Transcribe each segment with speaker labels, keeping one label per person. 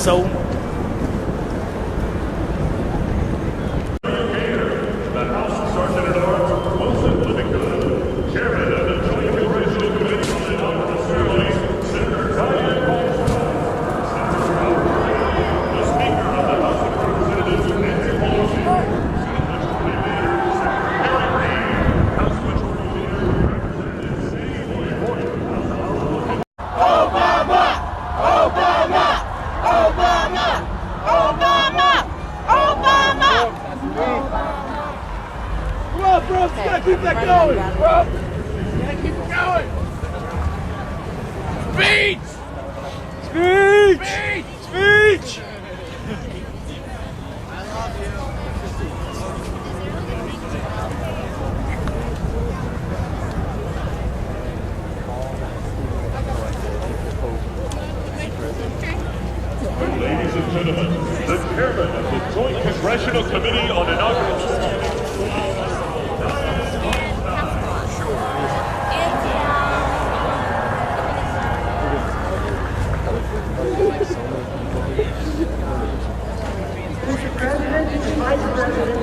Speaker 1: so much.
Speaker 2: Bro, just gotta keep that going, bro. Gotta keep it going. Speech! Speech! Speech! Speech! I love you.
Speaker 3: Ladies and gentlemen, the chairman of the Joint Congressional Committee on Inauguration.
Speaker 4: Mr. President, Vice President,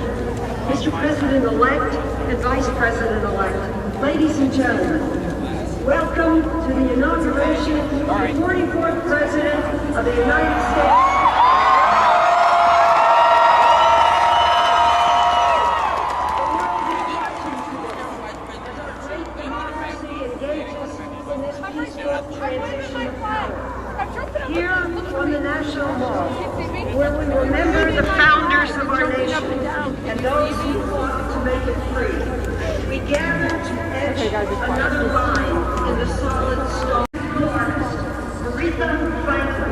Speaker 4: Mr. President-elect and Vice President-elect, ladies and gentlemen, welcome to the inauguration of the 44th President of the United States. The world is watching today as our great democracy engages in this peaceful transition of power. Here on the National Mall, where we remember the founders of our nation and those who fought to make it free, we gather to etch another line in the solid stone. Artist, Aretha Franklin.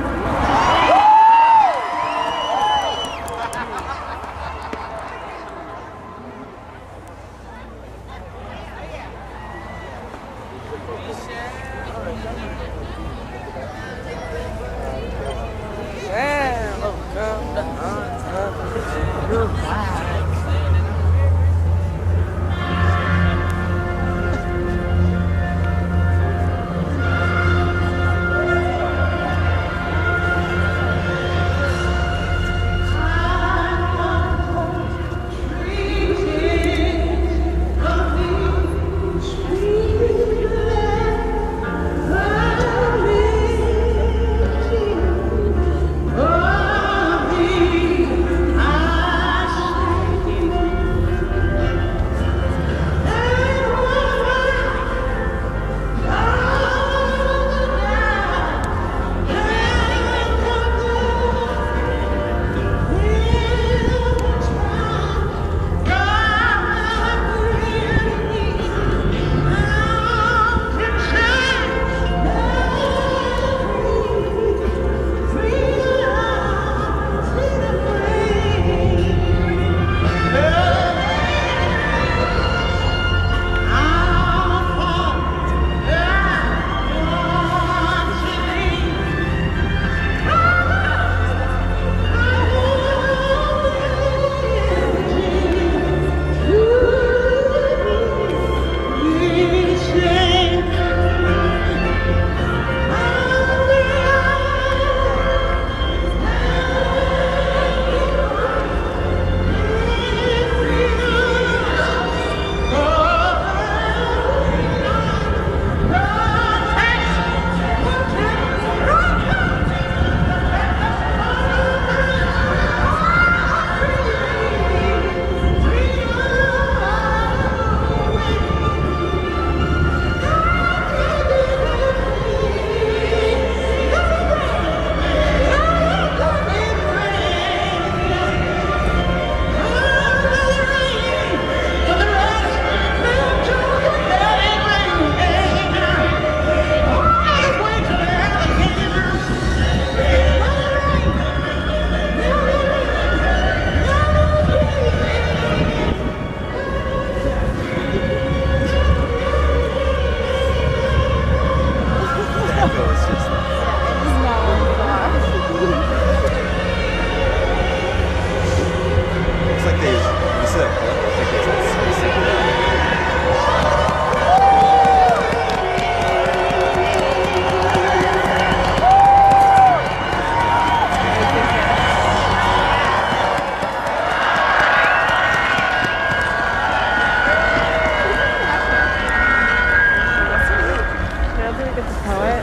Speaker 1: know it.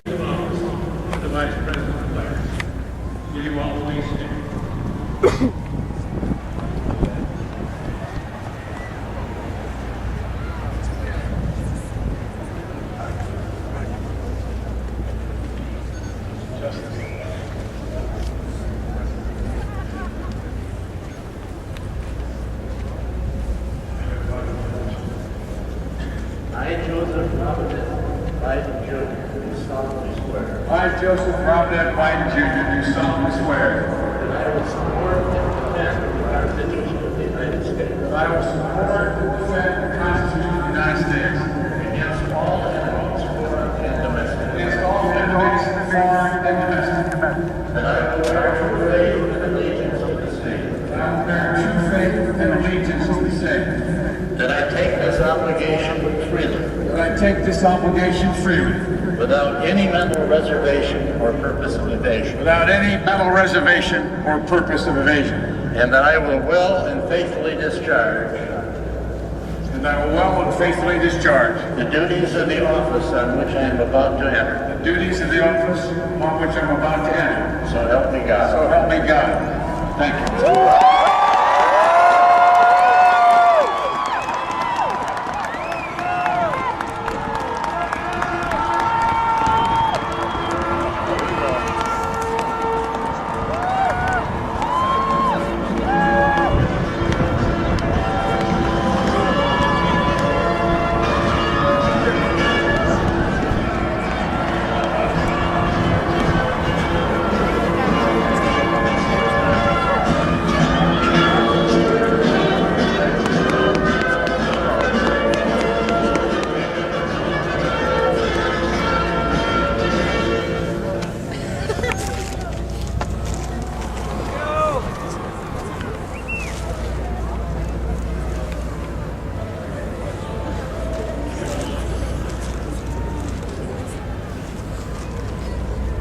Speaker 2: The Vice President declares. Will you all please stand? I, Joseph Robinette Biden Jr., do solemnly swear that I will support and defend the Constitution of the United States. That I will support and defend the Constitution of the United States against all enemies, foreign and domestic. Against all enemies, foreign and domestic. That I will bear true faith and allegiance to the same. That I will bear true faith and allegiance to the same. That I take this obligation freely. That I take this obligation freely. Without any mental reservation or purpose of evasion. Without any mental reservation or purpose of evasion. And that I will well and faithfully discharge. And I will well and faithfully discharge. The duties of the office on which I am about to enter. The duties of the office on which I'm about to enter. So help me God. So help me God. Thank you.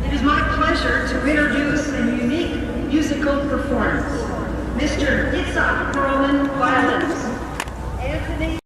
Speaker 4: It is my pleasure to introduce a unique musical performance. Mr. Itzhak Perlman, violins. Anthony.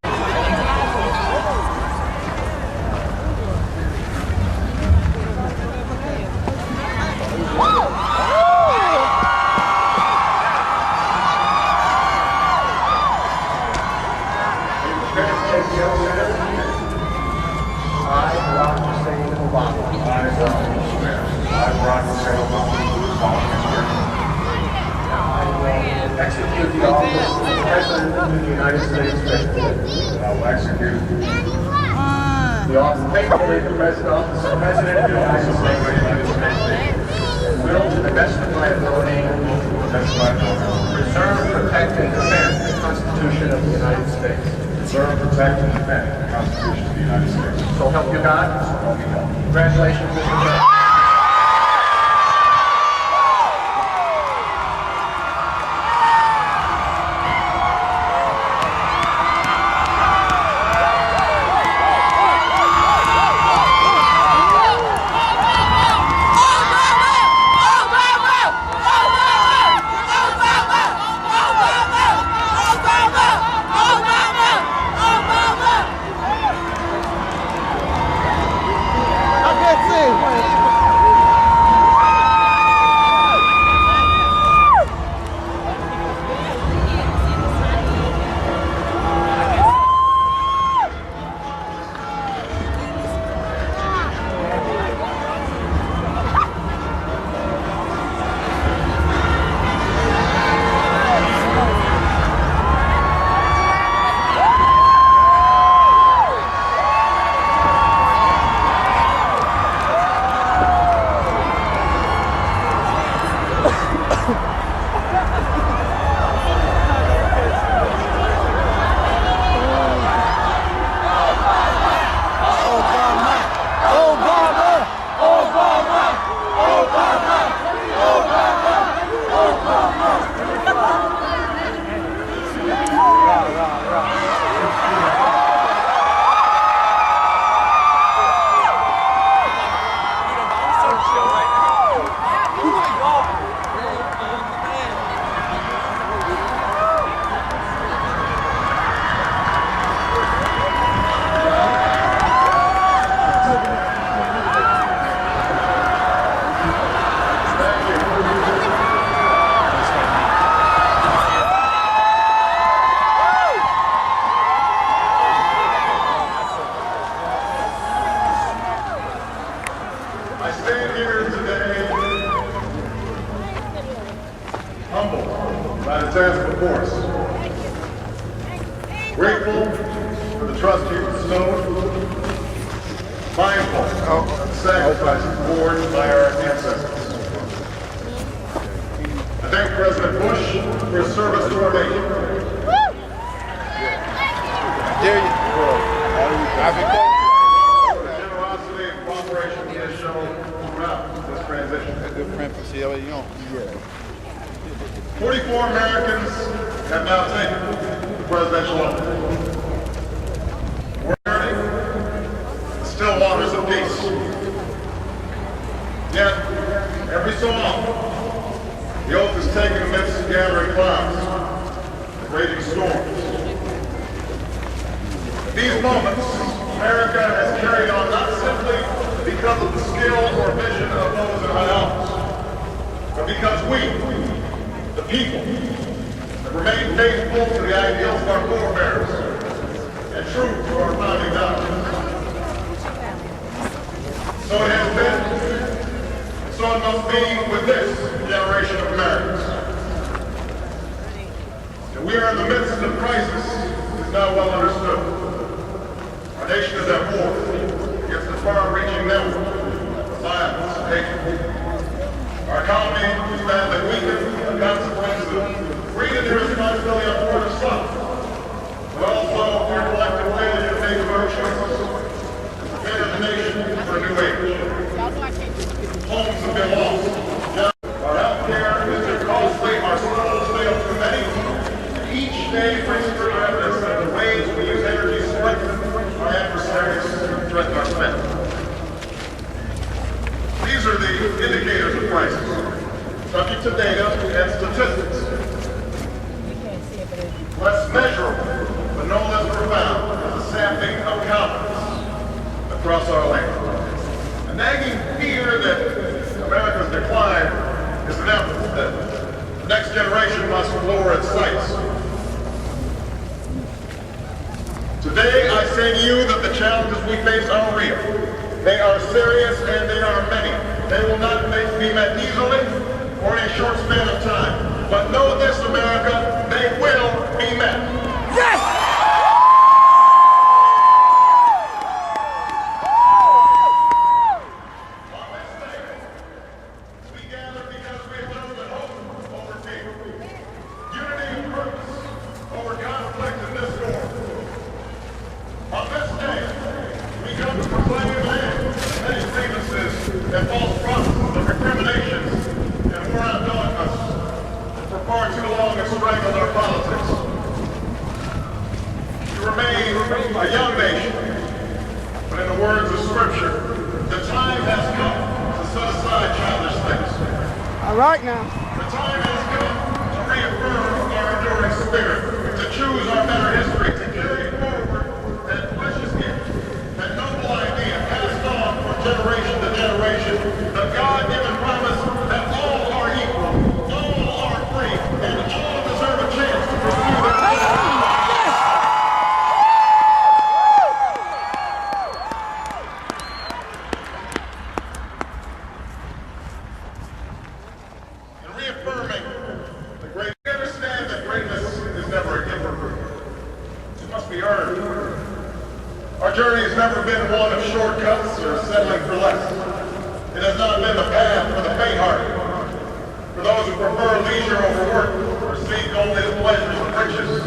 Speaker 2: Execute the office of President of the United States faithfully. I will execute the office faithfully the office of President of the United States. And will, to the best of my ability, preserve, protect, and defend the Constitution of the United States. Preserve, protect, and defend the Constitution of the United States. So help you God. So help me God. Congratulations, Mr. President.
Speaker 1: I can't see.
Speaker 2: I stand here today humbled by the task before us. Grateful for the trust you bestowed. Mindful of the sacrifices borne by our ancestors. I thank President Bush for his service to our nation. Generosity and cooperation he has shown throughout this transition.
Speaker 1: A good friend from Sierra Leone.
Speaker 2: 44 Americans have now taken the presidential oath. We're learning the still waters of peace. Yet, every so often, the oath is taken amidst gathering clouds and raging storms. These moments, America has carried on not simply because of the skill or vision of those in high office, but because we, the people, have remained faithful to the ideals of our forebears and true to our founding doctrines. So it has been, so it must be with this generation of Americans. And we are in the midst of a crisis that is now well understood. Our nation is at war against the far-reaching network of violence and hatred. Our economy is badly weakened as a consequence of greed and irresponsibility on board of some, but also our collective failure to make our choices and prepare the nation for a new age. Homes have been lost. Our health care is too costly, our schools fail too many, and each day brings further evidence that the ways we use energy strengthen our adversaries who threaten our spending. These are the indicators of crisis, subject to data and statistics. Less measurable, but no less profound, is the sapping of confidence across our land. A nagging fear that America's decline is inevitable, that the next generation must lower its sights. Today, I say to you that the challenges we face are real. They are serious and they are many. They will not be met easily or in a short span of time. But know this, America, they will be met. Yes! And false promises of recriminations and moron dogmas that for far too long have strangled our politics. We remain a young nation, but in the words of Scripture, the time has come to set aside childish things.
Speaker 5: All right now.
Speaker 2: The time has come to reaffirm our enduring spirit, to choose our better history, to carry forward that precious gift, that noble idea passed on from generation to generation, the God-given promise that all are equal, all are free, and all deserve a chance to pursue their dreams. In reaffirming the great, we understand that greatness is never a gift. It must be earned. Our journey has never been one of shortcuts or settling for less. It has not been the path for the faint-hearted, for those who prefer leisure over work, or seek only the pleasures of riches,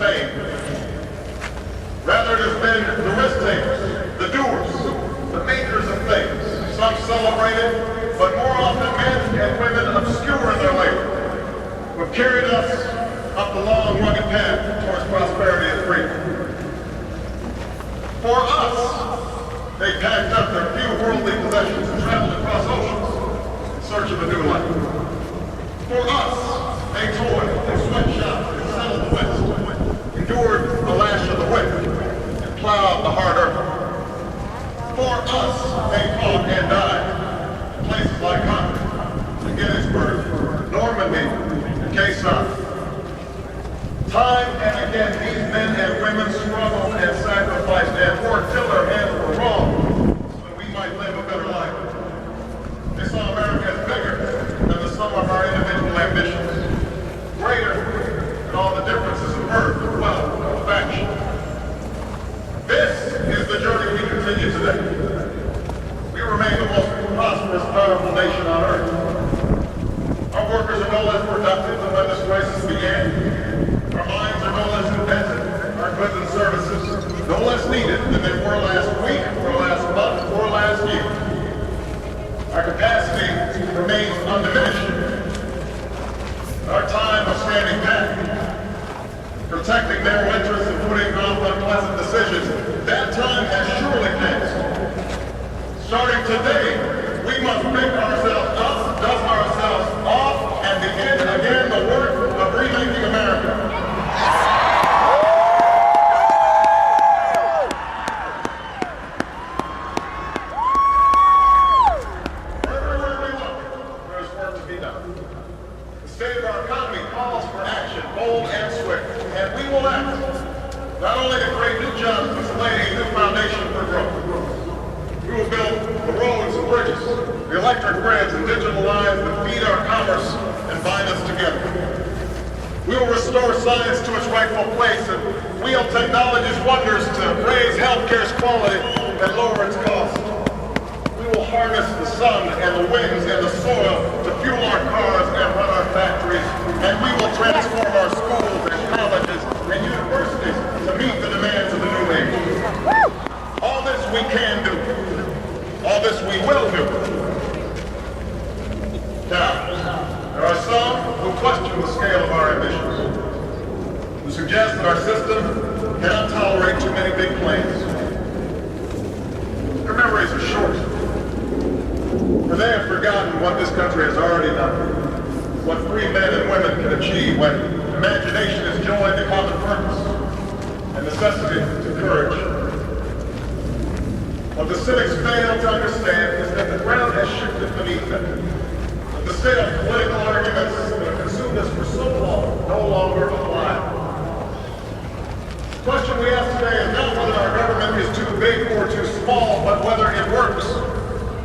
Speaker 2: fame. Rather, it has been the risk-takers, the doers, the makers of things, some celebrated, but more often men and women obscure in their labor, who have carried us up the long, rugged path towards prosperity and freedom. For us, they packed up their few worldly possessions and traveled across oceans in search of a new life. For us, they toiled and sweatshopped and settled the West, endured the lash of the whip, and plowed the hard earth. For us, they fought and died in places like Concord, Gettysburg, Normandy, and Quezon. Time and again, these men and women struggled and sacrificed and worked till their hands were wrong so that we might live a better life. remain the most prosperous, powerful nation on earth. Our workers are no less productive than when this crisis began. Our mines are no less competitive. Our goods and services no less needed than they were last week, or last month, or last year. Our capacity remains undiminished. Our time of standing back, protecting their interests and putting off unpleasant decisions, that time has surely passed. Starting today, we must pick ourselves up, dust ourselves off, and begin again the work of remaking America. Everywhere we look, there's work to be done. The state of our economy calls for action, bold and swift, and we will act. Not only to create new jobs, but to lay a new foundation for growth. We will build the roads and bridges, the electric grids and digital lines that feed our commerce and bind us together. We will restore science to its rightful place and wield technology's wonders to raise healthcare's quality and lower its cost. We will harness the sun and the winds and the soil to fuel our cars and run our factories, and we will transform our schools and colleges and universities to meet the demands of the new age. All this we can do. All this we will do. Now, there are some who question the scale of our ambitions, who suggest that our system cannot tolerate too many big planes. Their memories are short, for they have forgotten what this country has already done, what free men and women can achieve when imagination is joined to common purpose and necessity to courage. What the cynics fail to understand is that the ground has shifted beneath them. That the state of political arguments that have consumed us for so long no longer apply. The question we ask today is not whether our government is too big or too small, but whether it works.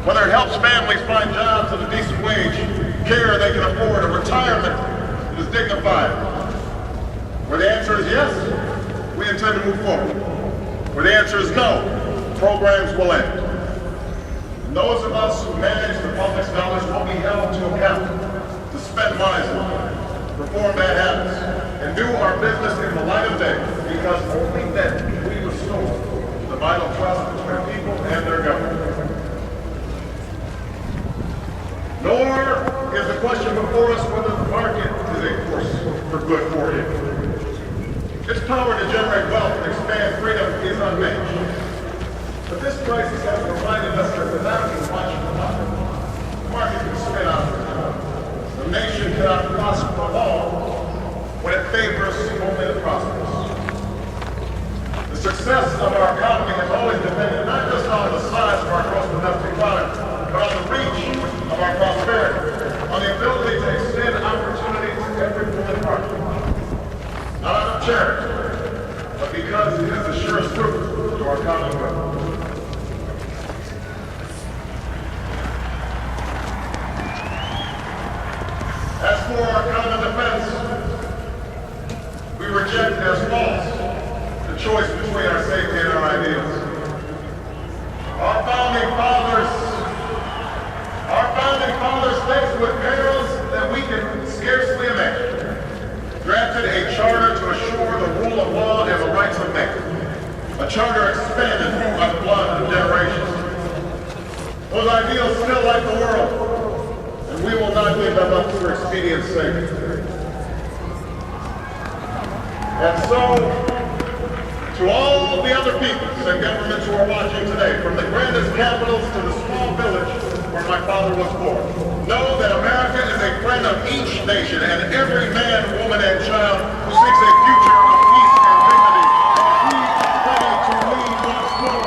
Speaker 2: Whether it helps families find jobs at a decent wage, care they can afford, a retirement that is dignified. Where the answer is yes, we intend to move forward. Where the answer is no, programs will end. And those of us who manage the public's dollars will be held to account to spend wisely, perform bad habits, and do our business in the light of day, because only then can we restore the vital trust between people and their government. Nor is the question before us whether the market is a force for good or evil. Its power to generate wealth and expand freedom is unmatched. But this crisis has reminded us that without a watch the market can spin out. The nation cannot prosper long when it favors only the prosperous. The success of our economy has always depended not just on the size of our gross domestic product, but on the reach of our prosperity, on the ability to extend opportunity to every human heart. Not out of charity, but because it is the surest route to our common good. As for our common defense, we reject as false the choice between our safety and our ideals. Our founding fathers faced with perils that we can scarcely imagine, drafted a charter to assure the rule of law and the rights of man. A charter expanded by the blood of generations. Those ideals still light the world, and we will not give them up for expedience sake. And so, to all the other peoples and governments who are watching today, from the grandest capitals to the small village where my father was born, know that America is a friend of each nation and every man, woman, and child who seeks a future of peace and dignity, and he is ready to lead once more.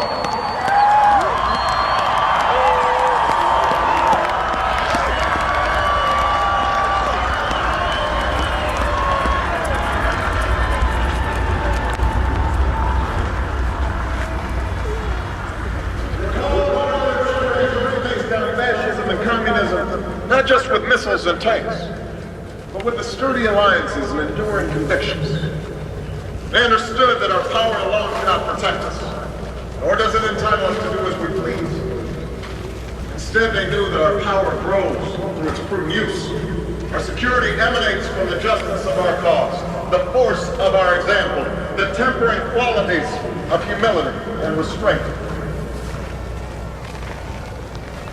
Speaker 2: Not just with missiles and tanks, but with the sturdy alliances and enduring convictions. They understood that our power alone cannot protect us, nor does it entitle us to do as we please.
Speaker 1: Instead, they knew that our power grows through its prudent use. Our security emanates from the justice of our cause, the force of our example, the tempering qualities of humility and restraint.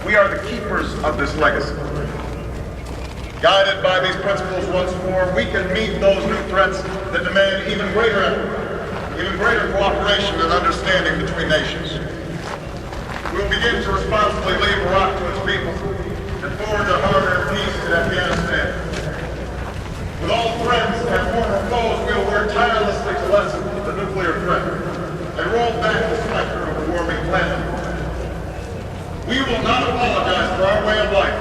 Speaker 1: We are the keepers of this legacy. Guided by these principles once more, we can meet those new threats that demand even greater effort, even greater cooperation and understanding between nations. We will begin to responsibly leave Iraq to its people and forge a hard-earned peace in Afghanistan. With all friends and former foes, we will work tirelessly to lessen the nuclear threat and roll back the specter of the warming planet. We will not apologize for our way of life,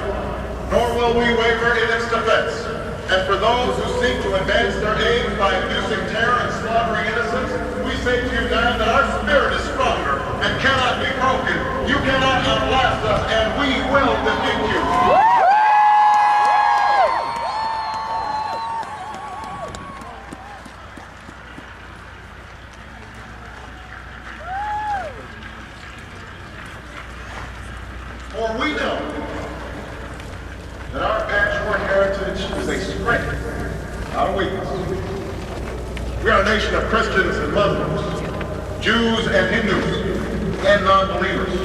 Speaker 1: nor will we waver in its defense. And for those who seek to advance their aims by inducing terror and slaughtering innocents, we say to you now that our spirit is stronger and cannot be broken. You cannot outlast us, and we will defeat you. For we know that our patchwork heritage is a strength, not a weakness. We are a nation of Christians and Muslims, Jews and Hindus, and non-believers.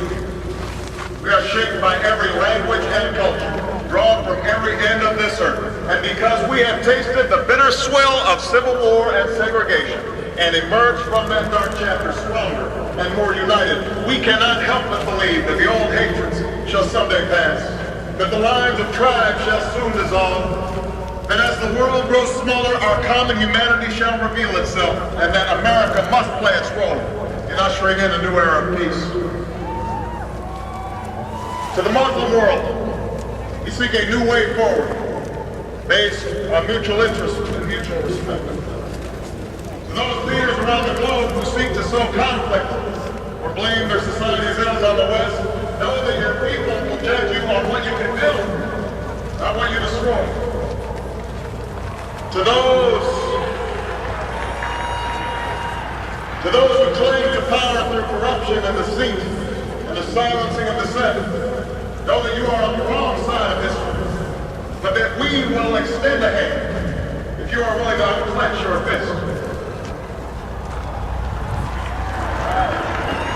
Speaker 1: We are shaped by every language and culture, drawn from every end of this earth. And because we have tasted the bitter swill of civil war and segregation, and emerged from that dark chapter stronger and more united, we cannot help but believe that the old hatreds shall someday pass, that the lines of tribes shall soon dissolve, that as the world grows smaller, our common humanity shall reveal itself, and that America must play its role in ushering in a new era of peace. To the Muslim world, we seek a new way forward, based on mutual interest and mutual respect. To those leaders around the globe who seek to sow conflict or blame their society's ills on the West, know that your people will judge you on what you can build, not what you destroy. To those who claim to power through corruption and deceit and the silencing of dissent, know that you are on the wrong side of history, but that we will extend a hand if you are willing to unclench your fist.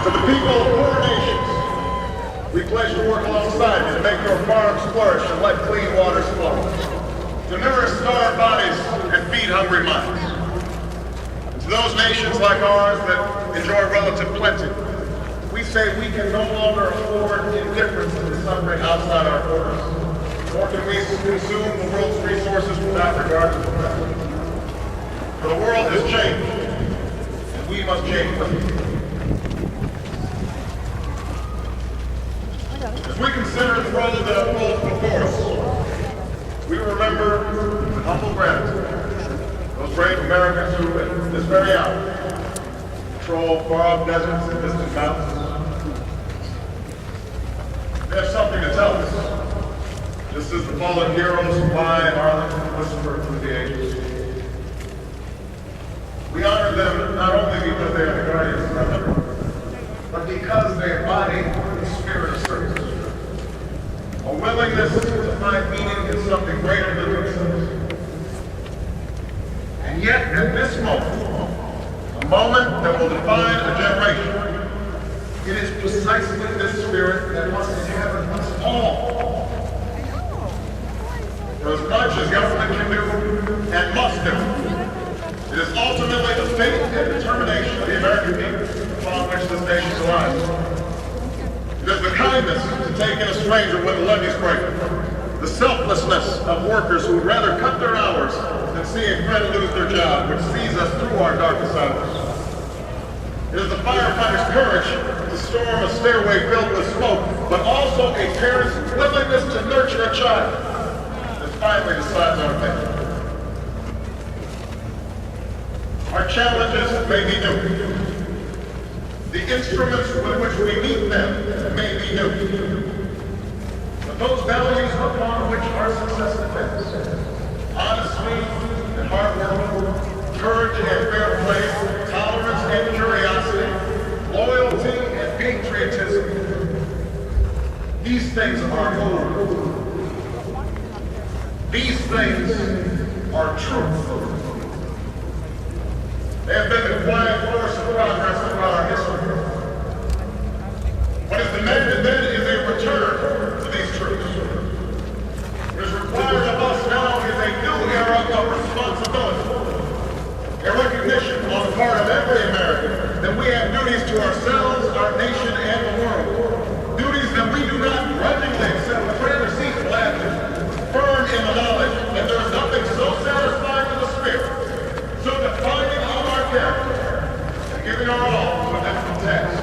Speaker 1: To the people of poor nations, we pledge to work alongside you to make your farms flourish and let clean waters flow, to nourish starved bodies and feed hungry minds. And to those nations like ours that enjoy relative plenty, we say we can no longer afford indifference to the suffering outside our borders, nor can we consume the world's resources without regard to the present. For the world has changed, and we must change with it. As we consider the road that unfolds before us, we remember with humble gratitude those brave Americans who, at this very hour, patrol far-off deserts and distant mountains. They have something to tell us, just as the fallen heroes fly in Arlington whisper through the ages. We honor them not only because they are the guardians of our liberty, but because they embody the spirit of service. A willingness to find meaning in something greater than themselves. And yet, at this moment, a moment that will define a generation, it is precisely this spirit that must inhabit us all. For as much as government can do and must do, it is ultimately the fate and determination of the American people upon which this nation relies. It is the kindness to take in a stranger when the levees break, the selflessness of workers who would rather cut their hours than see a friend lose their job, which sees us through our darkest hours. It is the firefighter's courage to storm a stairway filled with smoke, but also a parent's willingness to nurture a child that finally decides our fate. Our challenges may be new. The instruments with which we meet them may be new. But those values upon which our success depends, honesty and hard work, courage and fair play, tolerance and curiosity, loyalty and patriotism, These things are old. These things are truth. They have been the quiet force of progress throughout our history. What is demanded then is a return to these truths. What is required of us now is a new era of responsibility. A recognition on the part of every American that we have duties to ourselves, our nation, and the world. Duties that we do not grudgingly accept with rather seek gladly, firm in the knowledge that there is nothing so satisfying to the spirit, so defining of our character, and giving our all to an excellent task.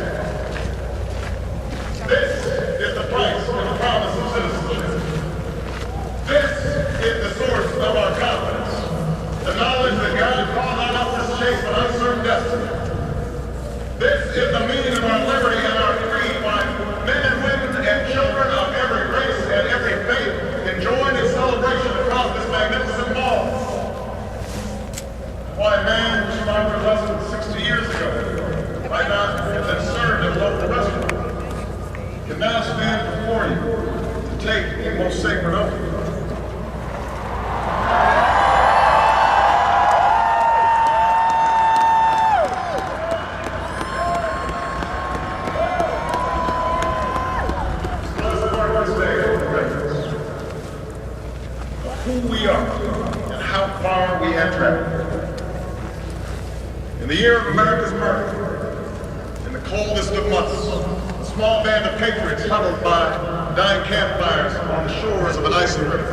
Speaker 1: This is the price and the promise of citizenship. This is the source of our confidence. The knowledge that God called on us to chase an uncertain destiny. This is the meaning of our liberty and our creed, why men and women and children of every race and every faith can join in celebration across this magnificent mall. Why a man who survived less than 60 years ago might not have been served at a local restaurant can now stand before you to take a most sacred oath. In the year of America's birth, in the coldest of months, a small band of patriots huddled by dying campfires on the shores of an icy river.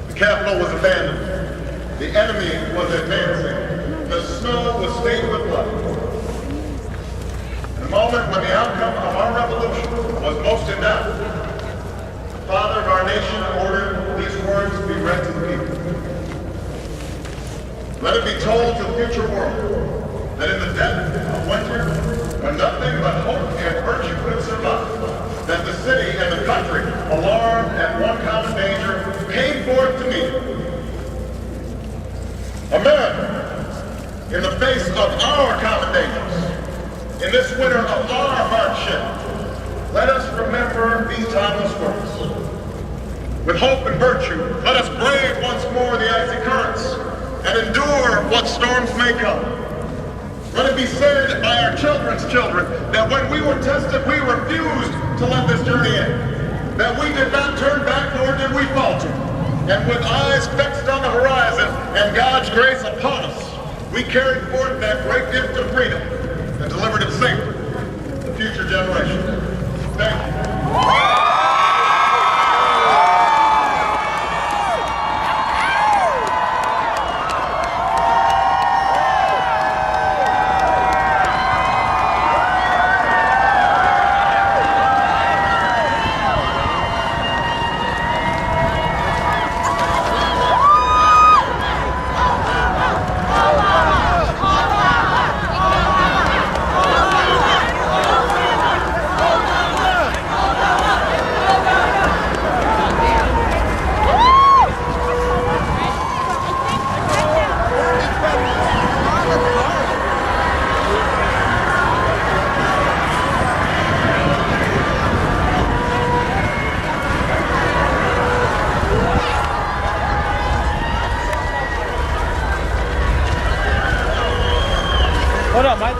Speaker 1: The Capitol was abandoned. The enemy was advancing. The snow was stained with blood. In the moment when the outcome of our revolution was most in doubt, the father of our nation ordered these words to be read to the people. Let it be told to the future world that in the depth of winter, when nothing but hope and virtue could survive, that the city and the country, alarmed at one common danger, came forth to meet it. America, in the face of our common dangers, in this winter of our hardship, let us remember these timeless words. With hope and virtue, let us brave once more the icy currents and endure what storms may come. Let it be said by our children's children that when we were tested, we refused to let this journey end. That we did not turn back, nor did we falter. And with eyes fixed on the horizon and God's grace upon us, we carried forth that great gift of freedom and delivered it safely to future generations. Thank you.
Speaker 5: Hold up, Mike.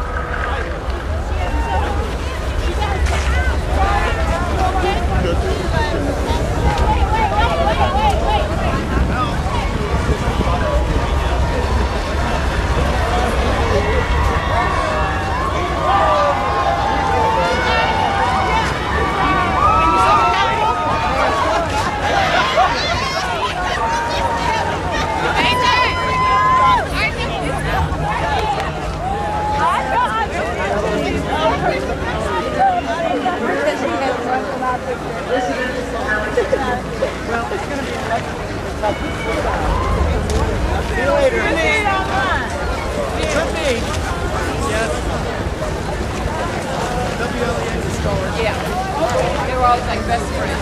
Speaker 6: See you later. With me. Yes. WLEN installer.
Speaker 7: Yeah. They were always like best friends.